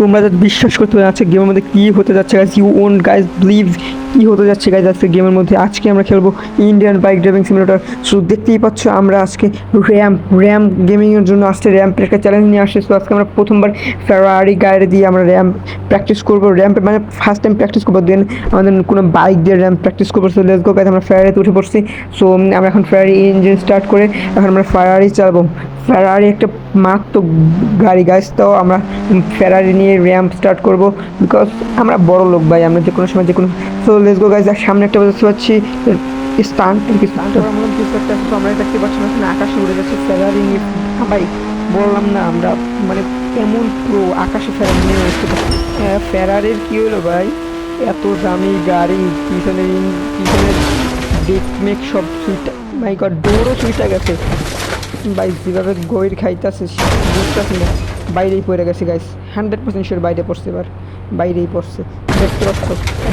তোমরা যা বিশ্বাস করতে যাচ্ছে গেমের মধ্যে কী হতে যাচ্ছে guys, you won't guys believe কী হতে যাচ্ছে গাইজ আজকে গেমের মধ্যে। আজকে আমরা খেলবো Indian bike driving simulator. So দেখতেই পাচ্ছ আমরা আজকে র্যাম্প গেমিংয়ের জন্য আসছে র্যাম্পের একটা চ্যালেঞ্জ নিয়ে আসছে। সো আজকে আমরা প্রথমবার ফেরারি গাড়ি দিয়ে আমরা র্যাম্প প্র্যাকটিস করবো। র্যাম্পে মানে ফার্স্ট টাইম প্র্যাকটিস করবো, দেন আমাদের কোনো বাইক দিয়ে র্যাম্প প্র্যাকটিস করবো। সো লেটস গো গাইজ, আমরা ফেরারিতে উঠে পড়ছি। সো আমরা এখন ফেরারি ইঞ্জিন স্টার্ট করে এখন আমরা ফেরারি চালাবো। ফেরারি একটা মারাত্মক গাড়ি গাইজ, তো আমরা ফেরারি নিয়ে র্যাম্প স্টার্ট করব বিকজ আমরা বড় লোক ভাই, আমরা যে কোনো সময় যে কোনো। সো লেটস গো গাইজ, সামনে একটা দেখতে পাচ্ছি স্টান্ট করার মতো কিছু একটা আছে। তো আমরা দেখতে পাচ্ছি না আকাশে উড়ে যাচ্ছে ফেরারি নিয়ে। ভাই বললাম না আমরা মানে এমন পুরো আকাশে ফেরারি নিয়ে উঠতে পারছি। ফেরারির কী হলো ভাই, এত দামি গাড়ি, পিছনের ডেক মেক সব সুইটা, মাই গড ডোরও সুইটা গেছে ভাই। যেভাবে গইর খাইতেছে বুঝতেছি না, বাইরেই পড়ে গেছে গাইস, 100% শিওর বাইরে পড়ছে, এবার বাইরেই পড়ছে। দেখতে পাচ্ছ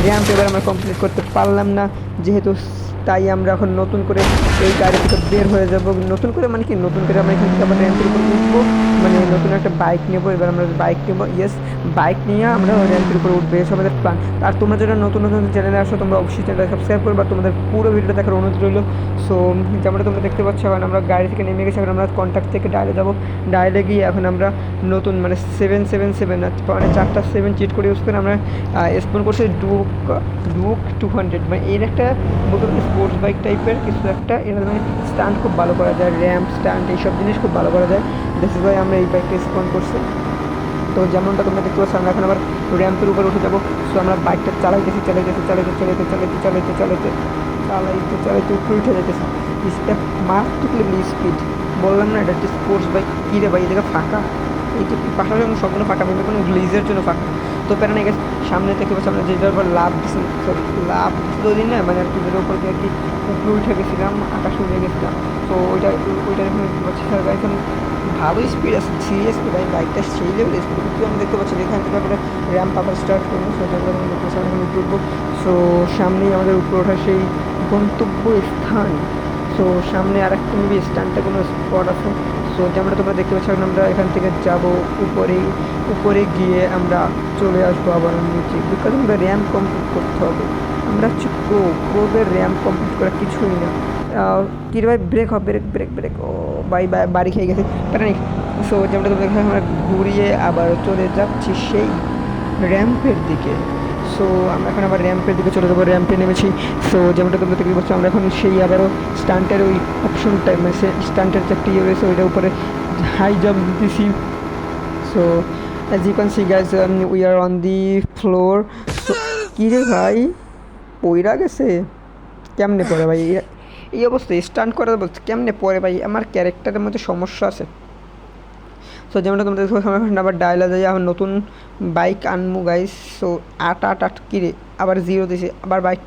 র্যাম্প এবার আমরা কমপ্লিট করতে পারলাম না যেহেতু, তাই আমরা এখন নতুন করে এই গাড়ি থেকে বের হয়ে যাব। নতুন করে মানে কি, নতুন করে আমরা এখান থেকে আবার র্যাম্পের উপর উঠবো, মানে নতুন একটা বাইক নেবো। এবার আমরা বাইক নেবো, ইয়েস বাইক নিয়ে আমরা র্যাম্পের উপরে উঠবো, এসব আমাদের প্ল্যান। আর তোমরা যারা নতুন নতুন চ্যানেলে আসো তোমরা অবশ্যই চ্যানেলটা সাবস্ক্রাইব করবে, আর তোমাদের পুরো ভিডিওটা দেখার অনুরোধ রইল। সো যেমনটা তোমরা দেখতে পাচ্ছ এখন আমরা গাড়ি থেকে নেমে গেছি, এখন আমরা কন্ট্যাক্ট থেকে ডায়ালে যাবো। ডায়ালে গিয়ে এখন আমরা নতুন মানে 777 মানে 4টা 7 চিট করে ইউজ করে আমরা স্পন করছি ডুক 200, মানে এর একটা বলতে স্পোর্টস বাইক টাইপের কিছু একটা। এর মানে স্টান্ট খুব ভালো করা যায়, র্যাম্প স্টান্ট এইসব জিনিস খুব ভালো করা যায়। দিস ইজ ওয়াই আমরা এই বাইকটা স্পন করছি। তো যেমনটা তোমরা দেখতে পাচ্ছ আমরা এখন আবার র্যাম্পের উপরে উঠে যাবো। সো আমরা বাইকটা চালাইতে উপরে উঠে যেতেছি। স্টেপ মারাত্মকলি স্পিড, বললাম না এটা একটা স্পোর্টস বাইক। কী রে ভাই এদিকে ফাঁকা, এইটা পাশাপাশি সম্পূর্ণ ফাঁকা, কিন্তু কোনো গ্লিজের জন্য ফাঁকা। তো প্যারা নিয়ে গেছে সামনে থেকে পাচ্ছি আমরা যেটার উপর লাভ দিচ্ছি, লাভ দিন না মানে আর কি, যেটার উপর আর কি উপরে উঠে গেছিলাম, আকাশে উঠে গেছিলাম। তো ওইটা এখন দেখতে পাচ্ছি স্যার এখন ভালো স্পিড আছে, সিরিয়াসলি ভাই বাইকটা সেই লেভেল স্পিড। কিন্তু আমি দেখতে পাচ্ছি এখান থেকে আমরা র্যাম্প আবার স্টার্ট করবো। সেটা আমরা দেখতে পাচ্ছি এখন উপরে উঠবো। সো সামনেই আমাদের উপরে ওঠার সেই গন্তব্য স্থান। সো সামনে আর একটা মেবি স্ট্যান্ডটা কোনো স্পট আছে। সো যেমনটা তোমরা দেখতে পাচ্ছ এখন আমরা এখান থেকে যাব উপরে গিয়ে আমরা চলে আসবো আবার নিচে, বিকজ আমরা র্যাম্প কমপ্লিট করতে হবে। আমরা হচ্ছে প্রোদের র্যাম্প কমপ্লিট করা কিছুই না। কী ভাই ব্রেক হবে, ব্রেক ও বাড়ি খেয়ে গেছে প্যারা নেই। সো যেমনটা তোমরা দেখো আমরা ঘুরিয়ে আবার চলে যাচ্ছি সেই র্যাম্পের দিকে। সো আমরা এখন আবার র্যাম্পের দিকে চলে যাবো, র্যাম্পে নেমেছি। সো যেমনটা তোমরা দেখতে পাচ্ছ আমরা এখন সেই আবারও স্টান্টের ওই অপশনটা মানে সে স্টান্টের যে একটা ইয়ে রয়েছে ওইটার উপরে হাই জাম্প দিতেছি। So as you can see guys we are on the floor. So কী রে ভাই পইরা গেছে, কেমনে পড়ে ভাই এই অবস্থায় স্টান্ট করার বলছে, কেমনে পড়ে ভাই, আমার ক্যারেক্টারের মধ্যে সমস্যা আছে। সো যেমনটা তোমরা দেখো এখন আবার ডায়লা যাই, আমার নতুন বাইক আনমু গাইস। সো 8 কিরে আবার 0 দিয়েছে আবার বাইক।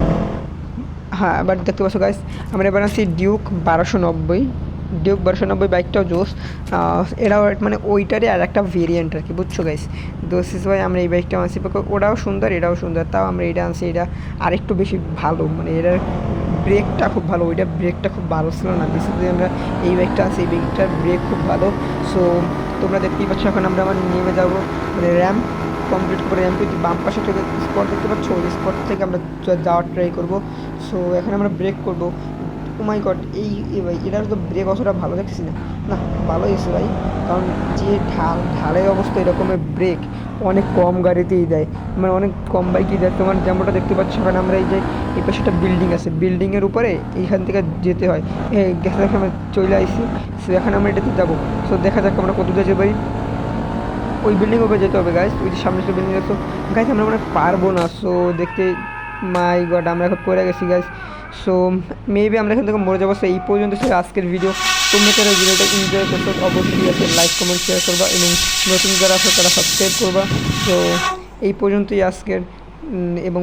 হ্যাঁ এবার দেখতে পাচ্ছ গাইস আমরা এবার আছি ডিউক 1290 বাইকটাও জোস। এটাও মানে ওইটারই আর একটা ভেরিয়েন্ট আর কি, বুঝছো গাইস। দোস ইস ভাই আমরা এই বাইকটা আনছি, ওটাও সুন্দর এটাও সুন্দর, তাও আমরা এটা আনছি। এটা আরেকটু বেশি ভালো, মানে এটার ব্রেকটা খুব ভালো, ওইটা ব্রেকটা খুব ভালো ছিল না। দিস ইজ আমরা এই বাইকটা আনছি, এই বাইকটার ব্রেক খুব ভালো। সো তোমরা দেখতেই পাচ্ছ এখন আমরা আবার নেমে যাবো মানে র্যাম্প কমপ্লিট করে। র্যাম্পে বাম পাশে থেকে স্পট দেখতে পাচ্ছ, ওই স্পট থেকে আমরা যাওয়ার ট্রাই করবো। সো এখন আমরা ব্রেক করবো। ও মাই গড এই ভাই এটার তো ব্রেক অতটা ভালো দেখছি না, না ভালোই এসে ভাই, কারণ যে ঢালের অবস্থা এরকমের ব্রেক অনেক কম গাড়িতেই দেয়, মানে অনেক কম বাইকই দেয়। তোমার যেমনটা দেখতে পাচ্ছ এখন আমরা এই যে এই পাশে একটা বিল্ডিং আছে, বিল্ডিংয়ের উপরে এইখান থেকে যেতে হয়। গেছে দেখে আমরা চলে আসছি। সো এখন আমরা এটাতে যাবো। সো দেখা যাক আমরা কত যেতে পারি। ওই বিল্ডিং উপরে যেতে হবে গাইজ, ওই যে সামনে একটা বিল্ডিং আছে গাইজ, আমরা মানে পারবো না। সো দেখতে মাই গড আমরা এখন পড়ে গেছি গাইজ। সো মেবি আমরা এখান থেকে মরে যাবো। সো এই পর্যন্ত ছিল আজকের ভিডিও। তোমরা যারা ভিডিওটা এনজয় করছো অবশ্যই আছে লাইক কমেন্ট শেয়ার করবা, এবং নতুন যারা আছে তারা সাবস্ক্রাইব করবা। তো এই পর্যন্তই আজকের এবং